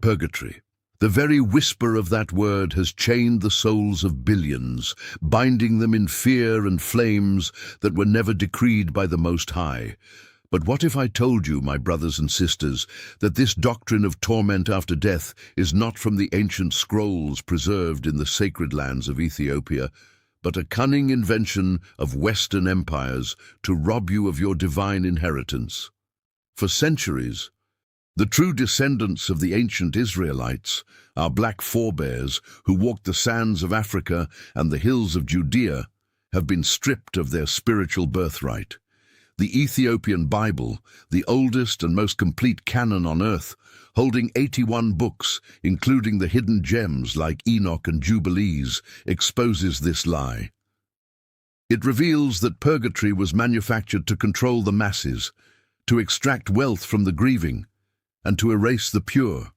Purgatory. The very whisper of that word has chained the souls of billions, binding them in fear and flames that were never decreed by the Most High. But what if I told you, my brothers and sisters, that this doctrine of torment after death is not from the ancient scrolls preserved in the sacred lands of Ethiopia, but a cunning invention of Western empires to rob you of your divine inheritance? For centuries, the true descendants of the ancient Israelites, our black forebears who walked the sands of Africa and the hills of Judea, have been stripped of their spiritual birthright. The Ethiopian Bible, the oldest and most complete canon on earth, holding 81 books, including the hidden gems like Enoch and Jubilees, exposes this lie. It reveals that purgatory was manufactured to control the masses, to extract wealth from the grieving, and to erase the pure.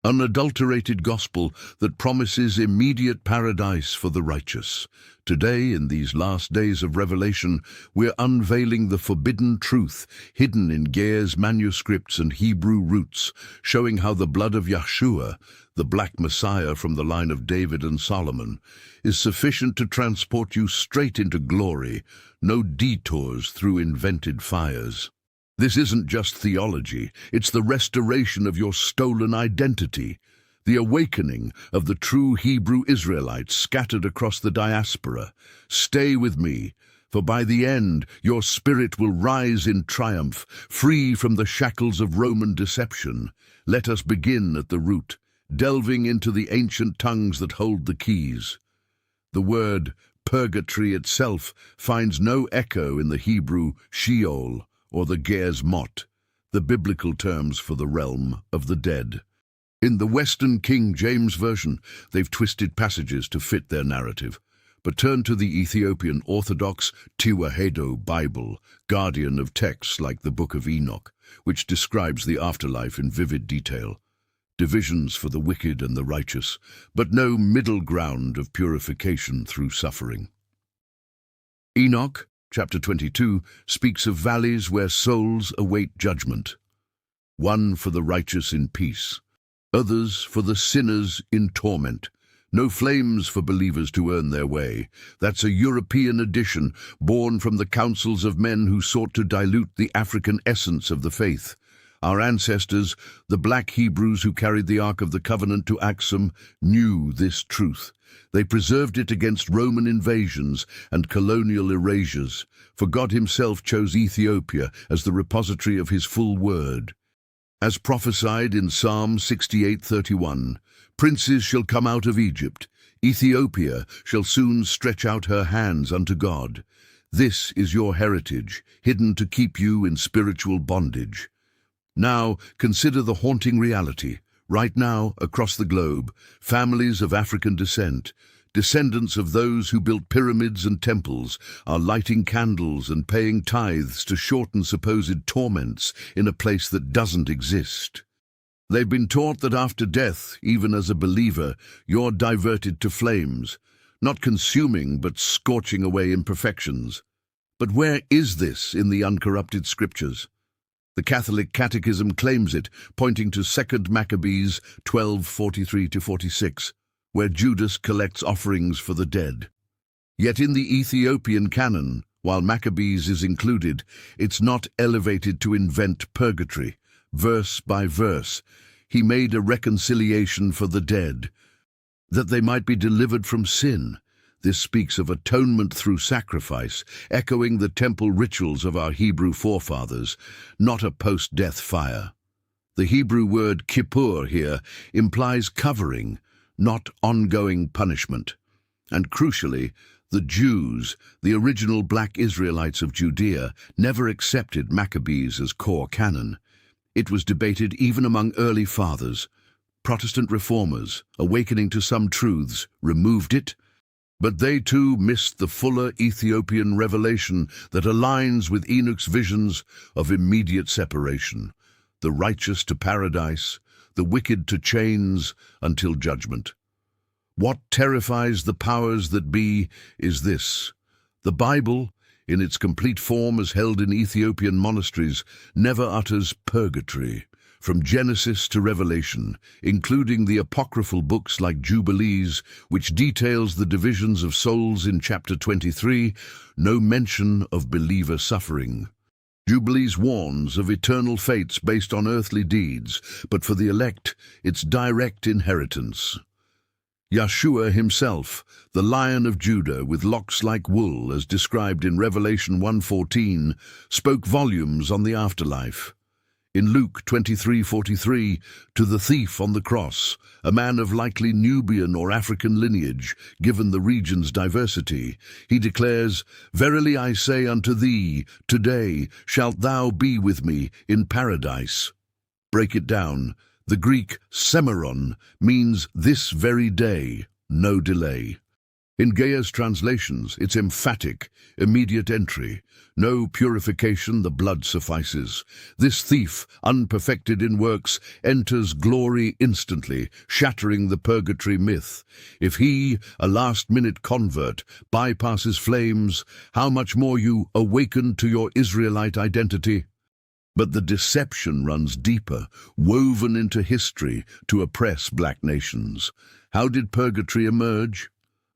Unadulterated gospel that promises immediate paradise for the righteous. Today, in these last days of Revelation, we're unveiling the forbidden truth hidden in Geir's manuscripts and Hebrew roots, showing how the blood of Yahshua, the Black Messiah from the line of David and Solomon, is sufficient to transport you straight into glory, no detours through invented fires. This isn't just theology, it's the restoration of your stolen identity, the awakening of the true Hebrew Israelites scattered across the diaspora. Stay with me, for by the end your spirit will rise in triumph, free from the shackles of Roman deception. Let us begin at the root, delving into the ancient tongues that hold the keys. The word purgatory itself finds no echo in the Hebrew Sheol, or the Geir's Mot, the biblical terms for the realm of the dead. In the Western King James Version, they've twisted passages to fit their narrative. But turn to the Ethiopian Orthodox Tewahedo Bible, guardian of texts like the Book of Enoch, which describes the afterlife in vivid detail. Divisions for the wicked and the righteous, but no middle ground of purification through suffering. Enoch, Chapter 22, speaks of valleys where souls await judgment. One for the righteous in peace, others for the sinners in torment. No flames for believers to earn their way. That's a European addition, born from the councils of men who sought to dilute the African essence of the faith. Our ancestors, the Black Hebrews who carried the Ark of the Covenant to Axum, knew this truth. They preserved it against Roman invasions and colonial erasures, for God himself chose Ethiopia as the repository of his full word. As prophesied in Psalm 68:31, "Princes shall come out of Egypt, Ethiopia shall soon stretch out her hands unto God. This is your heritage, hidden to keep you in spiritual bondage." Now, consider the haunting reality. Right now, across the globe, families of African descent, descendants of those who built pyramids and temples, are lighting candles and paying tithes to shorten supposed torments in a place that doesn't exist. They've been taught that after death, even as a believer, you're diverted to flames, not consuming but scorching away imperfections. But where is this in the uncorrupted scriptures? The Catholic Catechism claims it, pointing to 2 Maccabees 12:43-46, where Judas collects offerings for the dead. Yet in the Ethiopian canon, while Maccabees is included, it's not elevated to invent purgatory. Verse by verse, he made a reconciliation for the dead, that they might be delivered from sin. This speaks of atonement through sacrifice, echoing the temple rituals of our Hebrew forefathers, not a post-death fire. The Hebrew word kippur here implies covering, not ongoing punishment. And crucially, the Jews, the original black Israelites of Judea, never accepted Maccabees as core canon. It was debated even among early fathers. Protestant reformers, awakening to some truths, removed it, but they too missed the fuller Ethiopian revelation that aligns with Enoch's visions of immediate separation, the righteous to paradise, the wicked to chains until judgment. What terrifies the powers that be is this: the Bible, in its complete form as held in Ethiopian monasteries, never utters purgatory, from Genesis to Revelation, including the apocryphal books like Jubilees, which details the divisions of souls in chapter 23, no mention of believer suffering. Jubilees warns of eternal fates based on earthly deeds, but for the elect, it's direct inheritance. Yahshua himself, the Lion of Judah with locks like wool as described in Revelation 1:14, spoke volumes on the afterlife. In Luke 23:43, to the thief on the cross, a man of likely Nubian or African lineage, given the region's diversity, he declares, "Verily I say unto thee, today shalt thou be with me in paradise." Break it down. The Greek semeron means this very day, no delay. In Gaia's translations, it's emphatic, immediate entry. No purification, the blood suffices. This thief, unperfected in works, enters glory instantly, shattering the purgatory myth. If he, a last-minute convert, bypasses flames, how much more you awaken to your Israelite identity? But the deception runs deeper, woven into history to oppress black nations. How did purgatory emerge?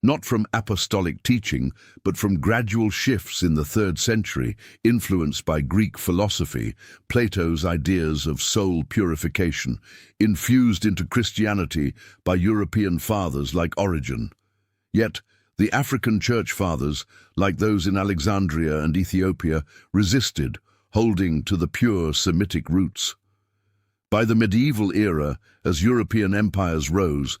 Not from apostolic teaching, but from gradual shifts in the 3rd century, influenced by Greek philosophy, Plato's ideas of soul purification, infused into Christianity by European fathers like Origen. Yet, the African church fathers, like those in Alexandria and Ethiopia, resisted, holding to the pure Semitic roots. By the medieval era, as European empires rose,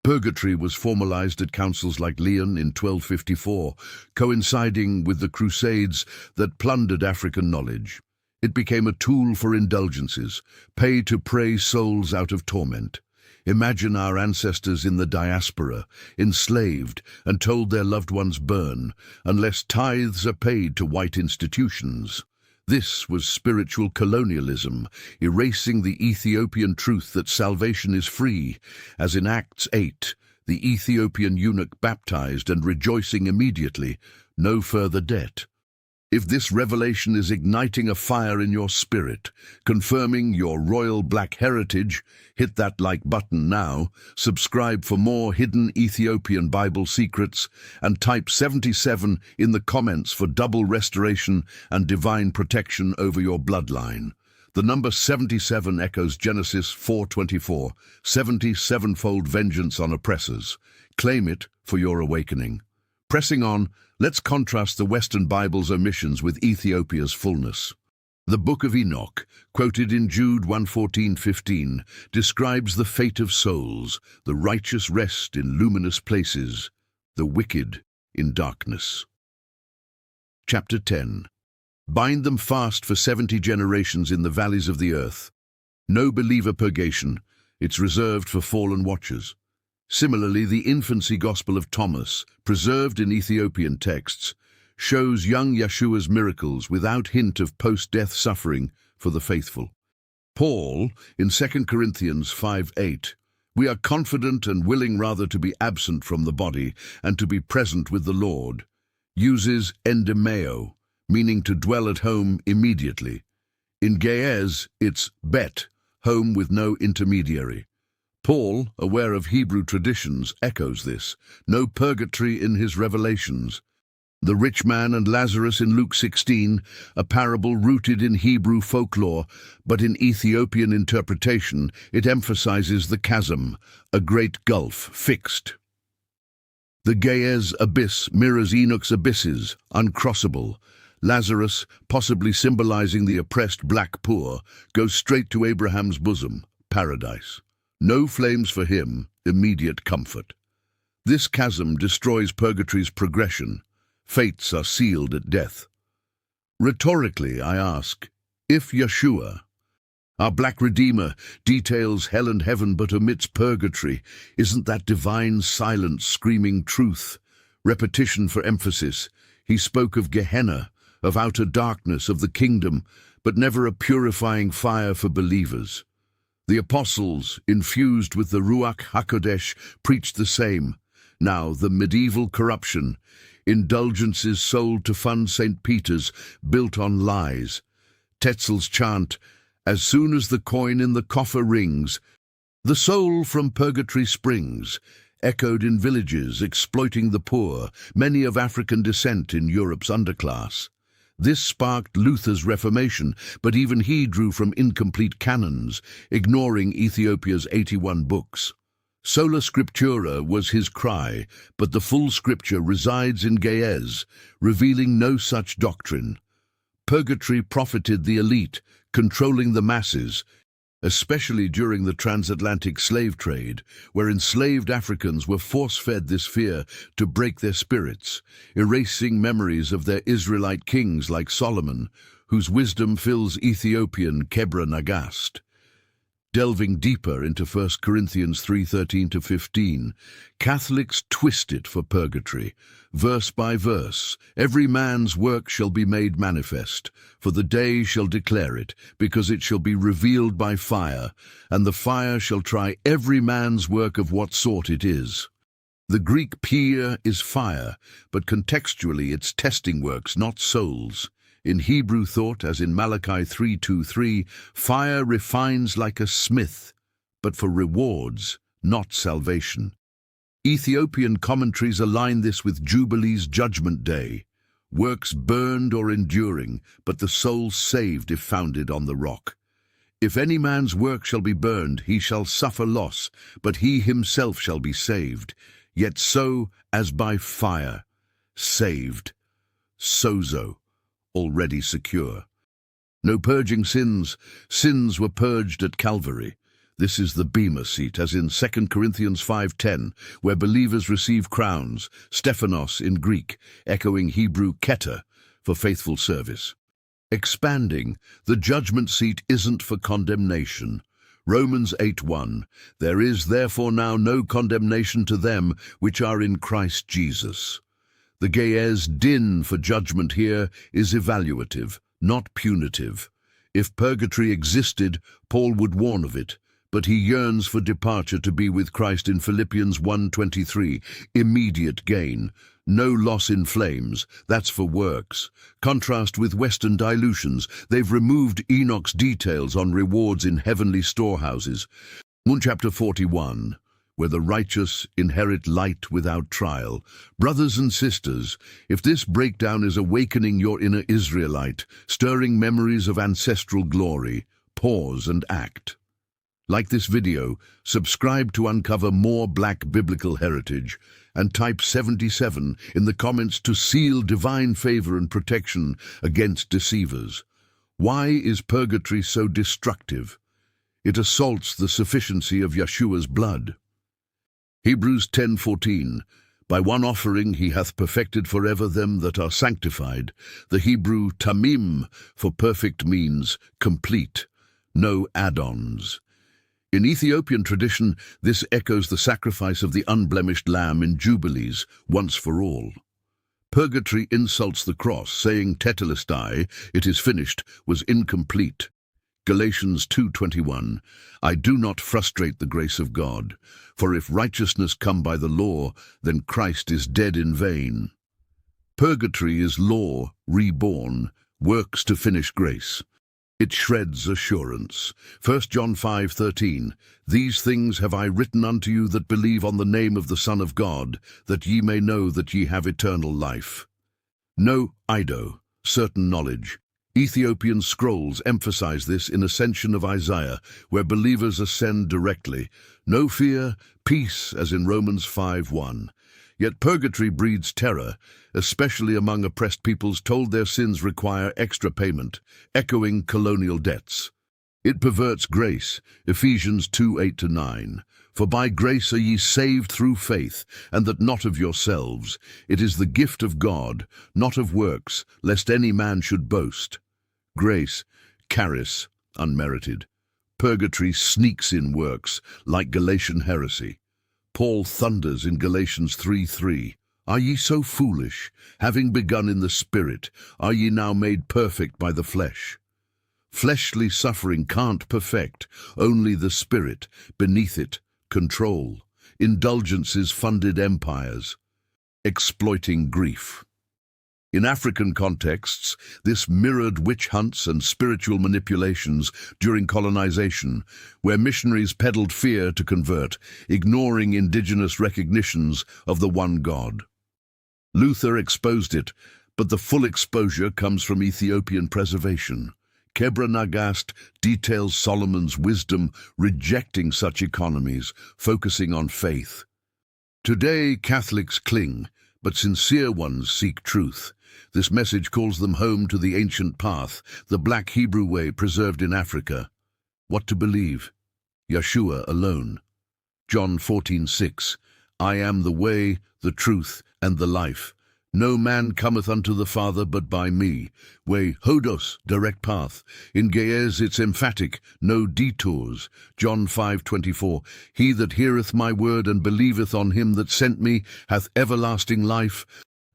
purgatory was formalized at councils like Lyon in 1254, coinciding with the Crusades that plundered African knowledge. It became a tool for indulgences, pay to pray souls out of torment. Imagine our ancestors in the diaspora, enslaved and told their loved ones burn, unless tithes are paid to white institutions. This was spiritual colonialism, erasing the Ethiopian truth that salvation is free, as in Acts 8, the Ethiopian eunuch baptized and rejoicing immediately, no further debt. If this revelation is igniting a fire in your spirit, confirming your royal black heritage, hit that like button now, subscribe for more hidden Ethiopian Bible secrets, and type 77 in the comments for double restoration and divine protection over your bloodline. The number 77 echoes Genesis 4:24, 77-fold vengeance on oppressors. Claim it for your awakening. Pressing on, let's contrast the Western Bible's omissions with Ethiopia's fullness. The Book of Enoch, quoted in Jude 1:14-15, describes the fate of souls, the righteous rest in luminous places, the wicked in darkness. Chapter 10. Bind them fast for 70 generations in the valleys of the earth. No believer purgation, it's reserved for fallen watchers. Similarly, the infancy gospel of Thomas, preserved in Ethiopian texts, shows young Yahshua's miracles without hint of post-death suffering for the faithful. Paul, in 2 Corinthians 5:8, "We are confident and willing rather to be absent from the body and to be present with the Lord," uses endemeo, meaning to dwell at home immediately. In Ge'ez, it's bet, home with no intermediary. Paul, aware of Hebrew traditions, echoes this. No purgatory in his revelations. The rich man and Lazarus in Luke 16, a parable rooted in Hebrew folklore, but in Ethiopian interpretation, it emphasizes the chasm, a great gulf, fixed. The Ge'ez abyss mirrors Enoch's abysses, uncrossable. Lazarus, possibly symbolizing the oppressed black poor, goes straight to Abraham's bosom, paradise. No flames for him, immediate comfort. This chasm destroys purgatory's progression. Fates are sealed at death. Rhetorically, I ask, if Yahshua, our black Redeemer, details hell and heaven but omits purgatory, isn't that divine silence screaming truth? Repetition for emphasis. He spoke of Gehenna, of outer darkness, of the kingdom, but never a purifying fire for believers. The apostles, infused with the Ruach HaKodesh, preached the same. Now, the medieval corruption, indulgences sold to fund St. Peter's, built on lies. Tetzel's chant, As soon as the coin in the coffer rings, the soul from purgatory springs, echoed in villages exploiting the poor, many of African descent in Europe's underclass. This sparked Luther's Reformation, but even he drew from incomplete canons, ignoring Ethiopia's 81 books. Sola Scriptura was his cry, but the full scripture resides in Ge'ez, revealing no such doctrine. Purgatory profited the elite, controlling the masses, especially during the transatlantic slave trade, where enslaved Africans were force-fed this fear to break their spirits, erasing memories of their Israelite kings like Solomon, whose wisdom fills Ethiopian Kebra Nagast. Delving deeper into 1 Corinthians 3:13-15, Catholics twist it for purgatory, verse by verse. Every man's work shall be made manifest, for the day shall declare it, because it shall be revealed by fire, and the fire shall try every man's work of what sort it is. The Greek pir is fire, but contextually it's testing works, not souls. In Hebrew thought, as in Malachi 3:2-3, fire refines like a smith, but for rewards, not salvation. Ethiopian commentaries align this with Jubilees' Judgment Day. Works burned or enduring, but the soul saved if founded on the rock. If any man's work shall be burned, he shall suffer loss, but he himself shall be saved. Yet so as by fire, saved, sozo, already secure. No purging sins. Sins were purged at Calvary. This is the Bema seat, as in 2 Corinthians 5:10, where believers receive crowns, Stephanos in Greek, echoing Hebrew keta, for faithful service. Expanding, the judgment seat isn't for condemnation. Romans 8:1, there is therefore now no condemnation to them which are in Christ Jesus. The Ge'ez din for judgment here is evaluative, not punitive. If purgatory existed, Paul would warn of it, but he yearns for departure to be with Christ in Philippians 1:23, immediate gain, no loss in flames, that's for works. Contrast with Western dilutions, they've removed Enoch's details on rewards in heavenly storehouses. Chapter 41. Where the righteous inherit light without trial. Brothers and sisters, if this breakdown is awakening your inner Israelite, stirring memories of ancestral glory, pause and act. Like this video, subscribe to uncover more Black biblical heritage, and type 77 in the comments to seal divine favor and protection against deceivers. Why is purgatory so destructive? It assaults the sufficiency of Yahshua's blood. Hebrews 10:14, by one offering he hath perfected forever them that are sanctified. The Hebrew tamim for perfect means complete, no add-ons. In Ethiopian tradition, this echoes the sacrifice of the unblemished lamb in Jubilees, once for all. Purgatory insults the cross, saying tetelestai, it is finished, was incomplete. Galatians 2:21, I do not frustrate the grace of God, for if righteousness come by the law, then Christ is dead in vain. Purgatory is law, reborn, works to finish grace. It shreds assurance. 1 John 5:13, these things have I written unto you that believe on the name of the Son of God, that ye may know that ye have eternal life. No Ido, certain knowledge. Ethiopian scrolls emphasize this in Ascension of Isaiah, where believers ascend directly. No fear, peace, as in Romans 5:1. Yet purgatory breeds terror, especially among oppressed peoples told their sins require extra payment, echoing colonial debts. It perverts grace, Ephesians 2:8-9. For by grace are ye saved through faith, and that not of yourselves. It is the gift of God, not of works, lest any man should boast. Grace, charis, unmerited. Purgatory sneaks in works, like Galatian heresy. Paul thunders in Galatians 3:3, are ye so foolish, having begun in the Spirit, are ye now made perfect by the flesh? Fleshly suffering can't perfect, only the Spirit, beneath it, control. Indulgences funded empires, exploiting grief. In African contexts, this mirrored witch hunts and spiritual manipulations during colonization, where missionaries peddled fear to convert, ignoring indigenous recognitions of the one God. Luther exposed it, but the full exposure comes from Ethiopian preservation. Kebra Nagast details Solomon's wisdom rejecting such economies, focusing on faith. Today, Catholics cling, but sincere ones seek truth. This message calls them home to the ancient path, the Black Hebrew way preserved in Africa. What to believe? Yahshua alone. John 14:6. I am the way, the truth, and the life. No man cometh unto the Father but by me. Way, hodos, direct path. In Ge'ez it's emphatic, no detours. John 5:24. He that heareth my word and believeth on him that sent me hath everlasting life,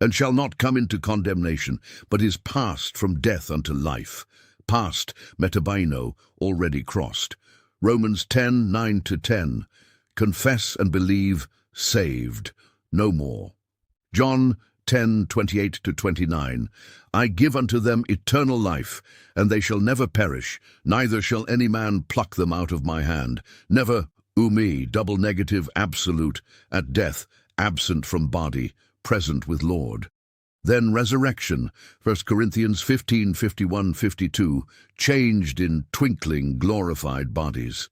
and shall not come into condemnation, but is passed from death unto life. Past, metabaino, already crossed. Romans 10:9-10. Confess and believe, saved. No more. John 10:28-29. I give unto them eternal life, and they shall never perish, neither shall any man pluck them out of my hand. Never, umi, double negative, absolute, at death, absent from body, present with Lord. Then resurrection, 1 Corinthians 15:51-52, changed in twinkling, glorified bodies.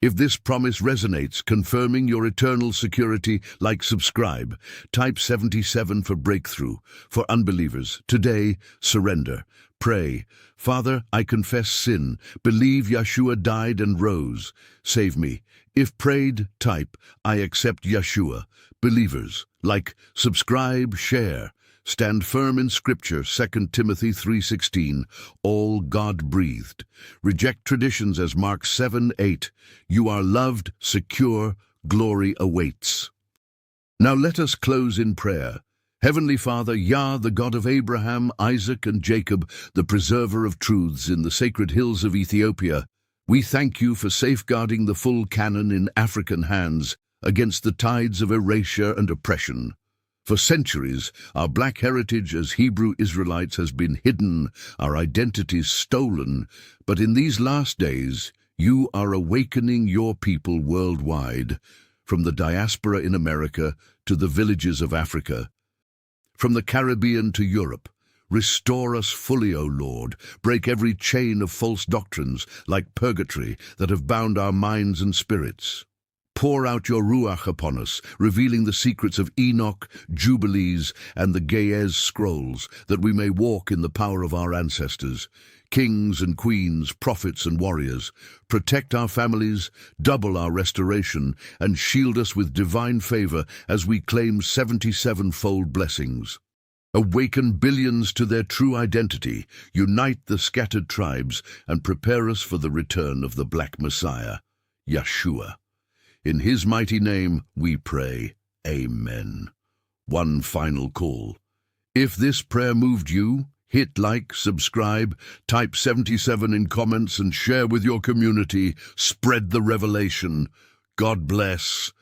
If this promise resonates, confirming your eternal security, like subscribe. Type 77 for breakthrough. For unbelievers, today, surrender. Pray, Father, I confess sin. Believe Yahshua died and rose. Save me. If prayed, type, I accept Yahshua. Believers, like, subscribe, share. Stand firm in Scripture, 2 Timothy 3:16, all God-breathed. Reject traditions as Mark 7:8. You are loved, secure, glory awaits. Now let us close in prayer. Heavenly Father, Yah, the God of Abraham, Isaac, and Jacob, the preserver of truths in the sacred hills of Ethiopia, we thank you for safeguarding the full canon in African hands against the tides of erasure and oppression. For centuries, our black heritage as Hebrew Israelites has been hidden, our identities stolen, but in these last days, you are awakening your people worldwide, from the diaspora in America to the villages of Africa, from the Caribbean to Europe. Restore us fully, O Lord. Break every chain of false doctrines, like purgatory, that have bound our minds and spirits. Pour out your Ruach upon us, revealing the secrets of Enoch, Jubilees, and the Ge'ez scrolls, that we may walk in the power of our ancestors. Kings and queens, prophets and warriors, protect our families, double our restoration, and shield us with divine favor as we claim 77-fold blessings. Awaken billions to their true identity, unite the scattered tribes, and prepare us for the return of the Black Messiah, Yahshua. In his mighty name we pray, Amen. One final call. If this prayer moved you, hit like, subscribe, type 77 in comments and share with your community. Spread the revelation. God bless.